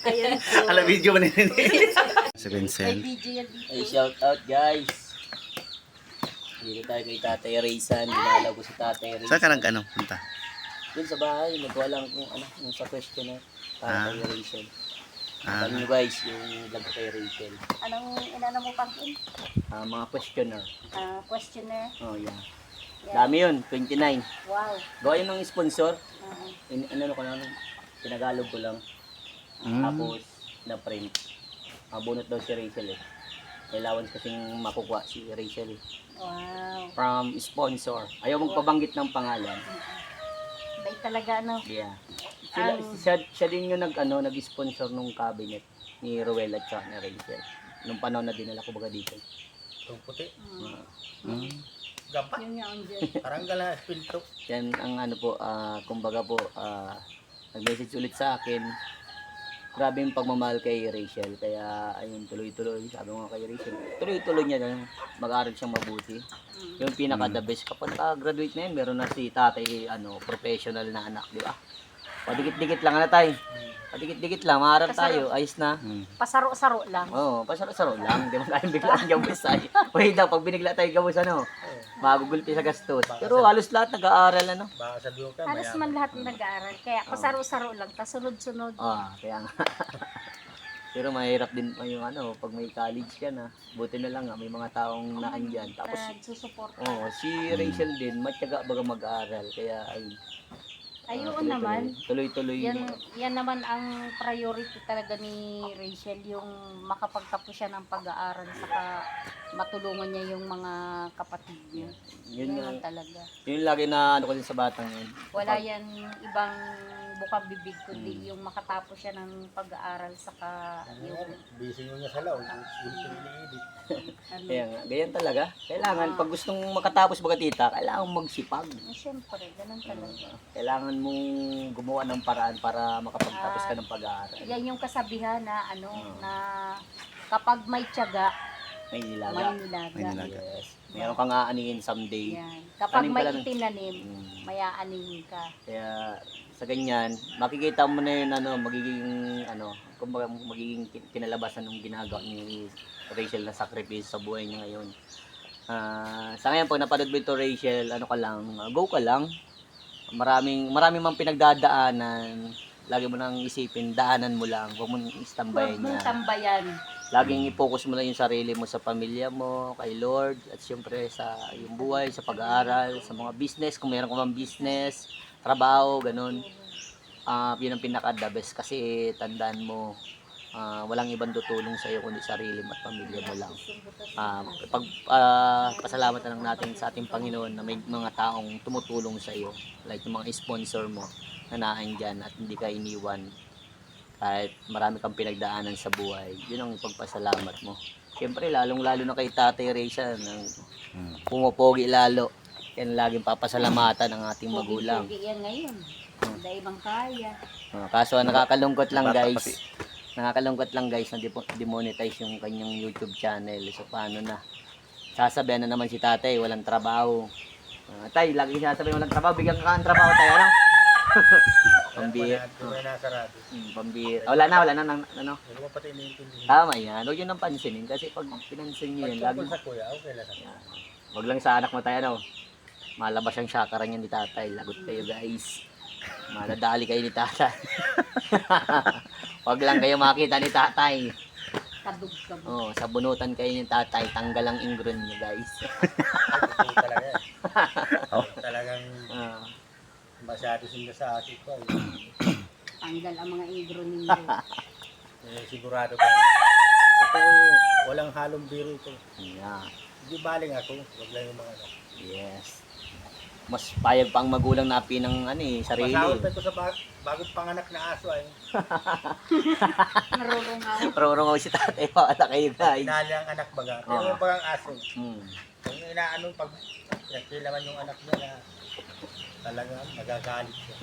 Ayan po. Ala, video man yun. Si Vincent. May video yan dito. Ay, shout out guys. Dito tayo kay Tatay Raysan. Dinalaw ko si Tatay Raysan. Saan ka nag-ano? Punta? Dun sa bahay, nagawa lang kung ano, yung sa questionnaire. Para kay Rachel. Ah. Alam nyo guys, yung vlog ko kay Rachel. Anong inano mo pang Mga questionnaire. questionnaire? Oh, yeah. Yan. Dami yun, 29. Wow. Gawa yun ng sponsor. Uh-huh. Ano ko lang, pinagalog ko lang. Tapos, na-print. Bunot daw si Rachel eh. May allowance kasing makukuha si Rachel eh. Wow. From sponsor. Ayaw magpabanggit ng pangalan. Bay talaga ano. Yeah. Siya din yung nag-sponsor nung cabinet ni Rowell at saka ni Rachel. Nung panahon na dinala ko baga dito. Itong puti. Gapat. Yun nga ang dyan. Parang gala, pinto. Yan ang kumbaga po, nag-message ulit sa akin. Grabe yung pagmamahal kay Rachel. Kaya, ayun, tuloy-tuloy. Sabi ko nga kay Rachel, tuloy-tuloy niya na mag-aaral siyang mabuti. Yung pinaka-the best. Kapag graduate na yun, meron na si tatay, professional na anak, di ba? Padikit-dikit lang na tayo. Padikit-dikit lang, maharap tayo. Ayos na. Pasaro-saro lang. Oo, pasaro-saro lang. Di mo kayang biglaan gawin sa'yo. Pwede daw, pag binigla tayo gawin magugulpi sa gastos. Pero halos lahat nag-aaral Baka sabihin ka, Halos man lahat nag-aaral. Kaya pasaro-saro lang. Tas sunod-sunod. Kaya nga. Pero mahirap din yung pag may college ka na. Buti na lang may mga taong naandyan. Tapos, Nagsusuporta. si Rachel din, matyaga baga mag-aaral. Kaya ay, Ayun naman. tuloy-tuloy. Yan naman ang priority talaga ni Rachel, yung makapagtapos siya ng pag-aaral saka matulungan niya yung mga kapatid niya. Yun Yan nga. talaga. Yun lagi na ko din sa batang yun. Wala yan ibang bukang bibig kundi yung makatapos siya ng pag-aaral saka yung busy nyo niya sa law. Yung pinili-edit. Kaya nga, ganyan talaga. Kailangan, pag gustong makatapos baga tita, kailangan magsipag. Siyempre, ganun talaga. Kailangan mong gumawa ng paraan para makapagtapos ka ng pag-aaral. Yan yung kasabihan na na kapag may tiyaga, May nilaga. may nilaga. May nilaga. Yes. Meron kang aanihin someday. Yan. Kapag Anim may pala na. itinanim, may aanihin ka. Kaya sa ganyan, makikita mo na yun kumbaga magiging kinalabasan ng ginagawa ni Rachel na sakripisyo sa buhay niya ngayon. Sa ngayon, pag napanood mo ito, Rachel, go ka lang. Maraming mang pinagdadaanan. Lagi mo nang isipin, daanan mo lang. Huwag mo istambayan Huwag mong niya. tambayan. Laging i-focus mo lang yung sarili mo sa pamilya mo, kay Lord, at siyempre sa yung buhay, sa pag-aaral, sa mga business, kung meron ka mang business, trabaho, ganun. Yun ang pinaka-the best kasi tandaan mo, walang ibang tutulong sa iyo kundi sarili mo at pamilya mo lang. Pasalamatan lang natin sa ating Panginoon na may mga taong tumutulong sa iyo, like yung mga sponsor mo na naandyan at hindi ka iniwan. Kahit marami kang pinagdaanan sa buhay, yun ang ipagpasalamat mo. Siyempre, lalong-lalo na kay Tatay Raysan, pumopogi lalo. Yan laging papasalamatan ng ating magulang. Pogi yan ngayon. Dahil ibang kaya. Kaso nakakalungkot lang guys. Nakakalungkot lang guys na demonetize yung kanyang YouTube channel. So paano na? Sasabihan na naman si Tatay, walang trabaho. Tay, lagi sasabihin walang trabaho, bigyan ka ng trabaho tayo, ano? Pambira. Pambira. Wala na, ano? Hindi mo pati iniintindi. Tama yan. Huwag yun ang pansinin. Kasi pag pinansin nyo yan, lagi. Sa kuya, okay lang. Huwag lang sa anak mo tayo, ano? Malabas ang syakaran yan ni Tatay. Lagot kayo guys. Maladali kayo ni Tatay. Huwag lang kayo makita ni Tatay. Kabog-kabog. Sabunutan kayo ni Tatay. Tanggal ang ingron niyo guys. Ay, talaga yan. Talagang masyado sila sa atin ko. Tanggal ang mga ingro ninyo. Sigurado ka. Totoo, walang halong biro ito. Yeah. Hindi baling ako. Huwag lang yung mga Yes. Mas payag pa ang magulang na pinang sarili. Masahol pa ito sa bagong panganak na aso ay. Narurungaw. Rurungaw si Tatay. Wala kayo guys. Pinali ang anak baga. Pero pag ang aso. Hmm. Kung inaano pag nakilaman yung anak niya na talagang nagagalit siya.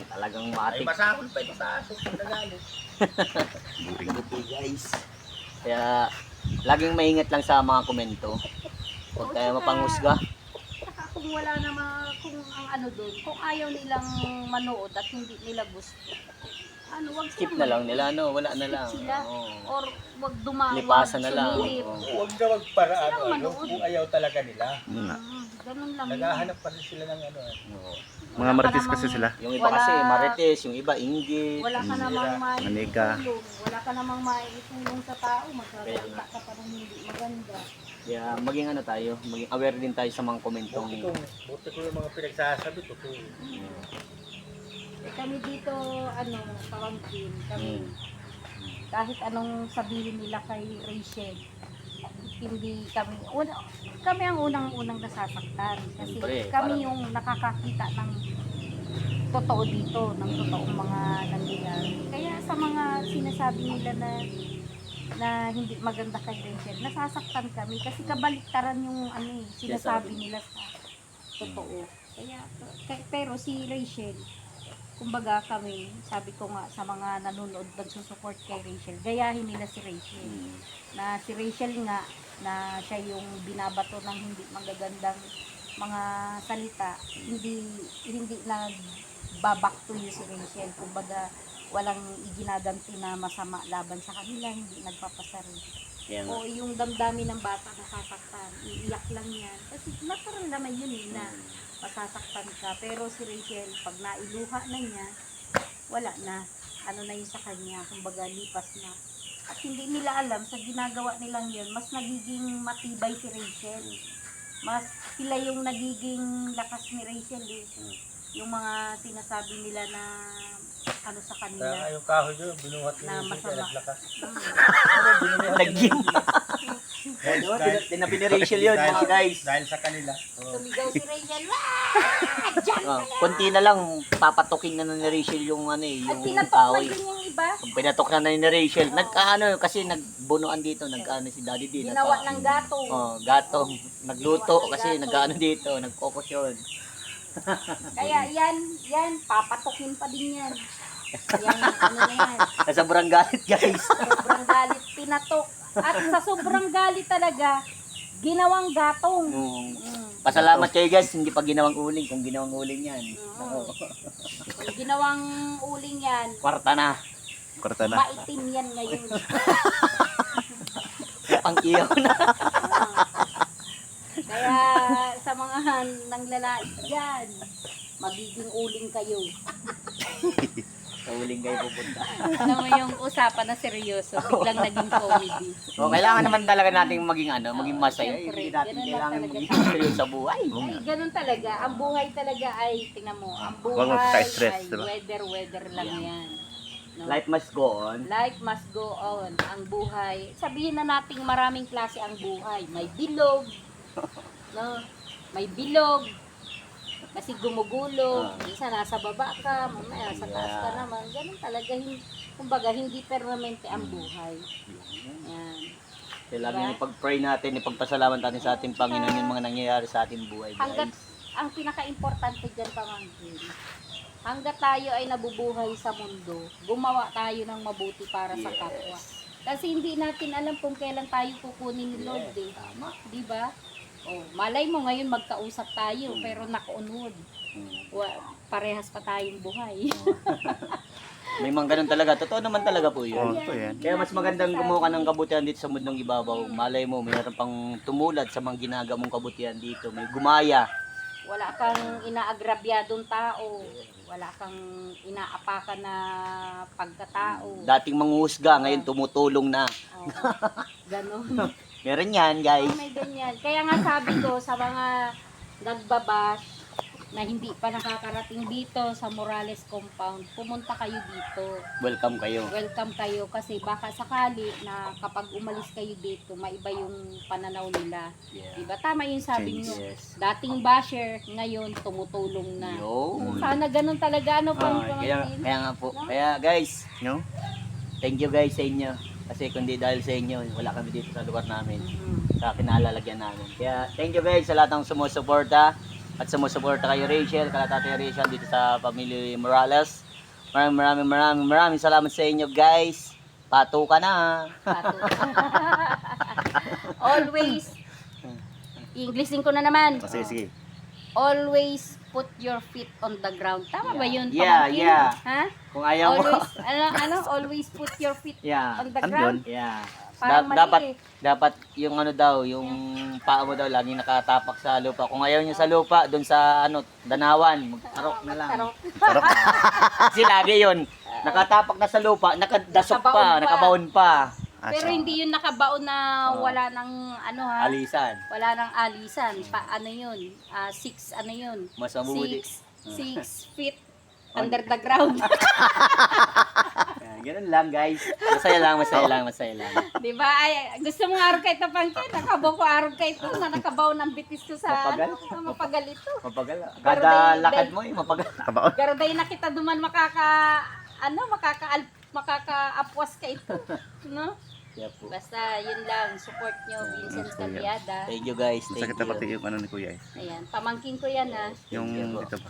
Talagang Ay matik. masahol pa ito sa aso kung nagalit. Buti guys. Kaya laging maingat lang sa mga komento. Huwag tayo mapanghusga. Saka kung wala naman, kung ang doon, kung ayaw nilang manood at hindi nila gusto, ano, wag Skip silang na lang nila, no? Wala na lang. sila. Oo. Or wag dumawag, Lipasan na lang. sumilip. Oo. Huwag na magparaan, Silang manood. kung ayaw talaga nila. Yun nga. Ganun lang. yun. Naghahanap pa rin sila ng ano. Oo. Mga marites kasi sila. Yung iba Wala. kasi marites, yung iba inggit. Wala ka namang Manika. maitulong. Wala ka namang maitulong sa tao. Magsasalita ka pa ng hindi maganda. Kaya maging ano tayo, maging aware din tayo sa mga komentong. Buti ko yung mga pinagsasabi, totoo. Eh, kami dito, ano, pamangkin, kami. Mm. Kahit anong sabihin nila kay Rachel, hindi kami ang unang-unang nasasaktan. Kasi Siyempre, kami yung nakakakita ng totoo dito, ng totoong mga nangyayari. Kaya sa mga sinasabi nila na hindi maganda kay Rachel, nasasaktan kami kasi kabaliktaran yung ano sinasabi nila sa totoo. Pero si Rachel, kumbaga kami, sabi ko nga sa mga nanonood nagsusupport kay Rachel, gayahin nila si Rachel. Na si Rachel nga, na siya yung binabato ng hindi magagandang mga salita, hindi nagbaback to you si Rachel. Kumbaga, walang iginaganti na masama laban sa kanila, hindi nagpapasari. Kaya nga. O yung damdamin ng bata nasasaktan, iiyak lang yan. Kasi natural naman yun na masasaktan ka. Pero si Rachel, pag nailuha na niya, wala na. Ano na yun sa kanya, kumbaga lipas na. At hindi nila alam, sa ginagawa nilang yun, mas nagiging matibay si Rachel. Mas sila yung nagiging lakas ni Rachel eh. Yung mga sinasabi nila na ano sa Kaya kanila. yung kahoy nyo, binuhat Na nyo masama. naglakas. Nag-gym. Tinabi ni Rachel yun, mga guys. Dahil sa kanila. Tumigaw si Rachel, Konti na lang, papatukin na ni Rachel yung ano eh, at yung pinatok kahoy. din yung iba. Kung pinatok na ni Rachel, nagkaano kasi nagbunuan dito, nagkaano si Daddy D. Ginawa ng gato. Oh, gatong, nagluto kasi nagkaano dito, nagkokos yun. Kaya yan, papatokin pa din yan. Yan, ano na yan. Nasa sobrang galit guys. Sobrang galit, pinatok. At sa sobrang galit talaga, ginawang gatong. Pasalamat kayo guys, hindi pa ginawang uling. Kung ginawang uling yan. Oo. Kung ginawang uling yan, Kwarta na. Korta na. maitim yan ngayon. Pang-iyaw na. Kaya sa mga nanglalait dyan, magiging uling kayo. Sa uling kayo pupunta. Alam mo yung usapan na seryoso, biglang naging comedy. So, kailangan naman talaga nating maging maging masaya. Siyempre, Hindi natin ganun lang kailangan talaga. maging seryoso sa buhay. Ay, ganun talaga. Ang buhay talaga ay, tingnan mo, ang Huwag buhay magka-stress, ay diba? weather lang yan. No? Life must go on. Life must go on. Ang buhay, sabihin na nating maraming klase ang buhay. May bilog, no? May bilog, kasi gumugulo, isa nasa baba ka, mamaya sa taas ka naman. Ganun talaga, kumbaga, hindi permanente ang buhay. Yan. Kaya laging ipag-pray natin, ipagpasalamat natin sa ating Panginoon yung mga nangyayari sa ating buhay, Hanggat, guys. ang pinaka-importante dyan, pamangkin, hanggat tayo ay nabubuhay sa mundo, gumawa tayo ng mabuti para sa kapwa. Kasi hindi natin alam kung kailan tayo kukunin ni Lord eh. Di ba? Oh, malay mo ngayon magkausap tayo pero nakaunod. Parehas pa tayong buhay. May mga ganun talaga. Totoo naman talaga po Oo, yun. ito yan. Kaya mas magandang gumawa ka ng kabutihan dito sa mundong ibabaw. Malay mo, mayroon pang tumulad sa mga ginagawa mong kabutihan dito. May gumaya. Wala kang inaagrabyadong tao. Wala kang inaapakan na pagkatao. Dating manguhusga, ngayon tumutulong na. Oo. Ganon. Meron yan, guys. Oh, may ganyan. Kaya nga sabi ko sa mga nagbabash na hindi pa nakakarating dito sa Morales Compound, pumunta kayo dito. Welcome kayo. Welcome kayo kasi baka sakali na kapag umalis kayo dito, maiba yung pananaw nila. Yeah. Diba? Tama yung sabi Change. nyo. Yes. Dating basher, ngayon tumutulong na. Yo. Sana ganun talaga. Ano pa Kaya nga po. Kaya guys, No? thank you guys sa inyo. Kasi kundi dahil sa inyo, wala kami dito sa lugar namin. Sa kinalalagyan namin. Kaya thank you guys sa lahat ng sumusuporta. At sumusuporta kayo Rachel, kalatate Rachel dito sa Pamilya Morales. Maraming salamat sa inyo guys. Pato ka na. Always, Englishin ko na naman. Sige, sige. Always put your feet on the ground. Tama ba yun? Yeah, pamangkin? yeah. Ha? Kung ayaw mo. Always put your feet Yeah. on the Ano ground. Yeah. Parang mali Dapat eh. dapat yung ano daw, yung paa mo daw laging nakatapak sa lupa. Kung ayaw niyo sa lupa, doon sa ano, danawan, magtarok na lang. Tarok. Kasi lagi 'yon. Nakatapak na sa lupa, nakadasok pa, Nakabaon pa. nakabaon pa. Pero hindi yun nakabaon na wala ng ano ha. Alisan. Wala ng alisan. Ano yun? 6 ano yun? Mas mabuti. 6 feet under the ground. Yan, ganun lang, guys. Masaya lang, masaya lang, masaya lang. Di ba? Ay, gusto mong araw kay Tapangkin? Nakabaw ko araw kay ito na nakabaw ng bitis ko sa Mapagal? mapagal ito. Mapagal. Pero Kada day- lakad mo, mapagal. Kabaon. Garaday na kita duman makakaapwas ka ito. No? Yeah, po. Basta yun lang, support nyo Vincent Kuya. Calyada. Thank you, guys. Thank Masakit na pati you. yung ano ni Kuya eh. Ayan, pamangkin ko yan ha. Yung Thank you. dito ba?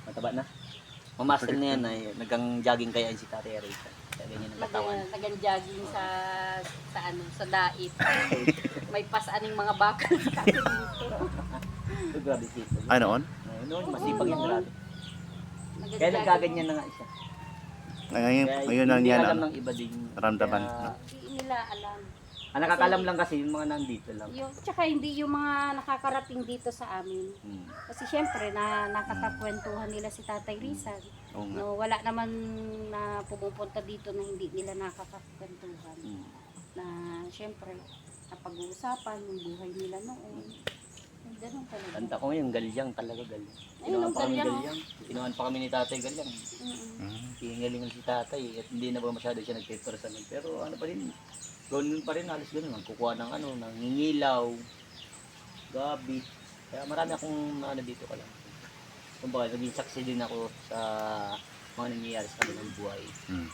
Mataba na. Mamaster na yan, ay nagang jogging kaya si Tatay Erika. Kaya ganyan ang katawan. Nagan-jogging sa sa dait. May pasaning mga bakal sa akin dito. Ito, grabe dito. Ano on? Noon, masipag yung grabe. Kaya Nagan-jogging. nagkaganyan na nga siya. Ngayon lang hindi yan alam ano. ng iba din. Ramdaman. Kaya, Hindi nila alam. ang nakakalam lang kasi yung mga nandito lang. Tsaka hindi yung mga nakakarating dito sa amin. Hmm. Kasi syempre, nakakakwentuhan nila si Tatay Rizal. Oo nga. No, wala naman na pumupunta dito na hindi nila nakakakwentuhan. Hmm. Na syempre, napag-uusapan yung buhay nila noon. Ay, ganun talaga. Tanda ko yung galyang talaga galyang. Ayun, Ginawan ang pa kami galyang, galyang. Ginawan pa kami ni tatay galyang. Mm-mm. Hingalingan si tatay at hindi na ba masyado siya nagpe-personal. sa amin. Pero ano pa rin, gawin pa rin halos ganun. Kukuha ng ano, ng ngingilaw, gabi. Kaya marami akong ano dito ka lang. Kumbaga, naging saksi din ako sa mga nangyayari sa kanilang buhay. Hmm.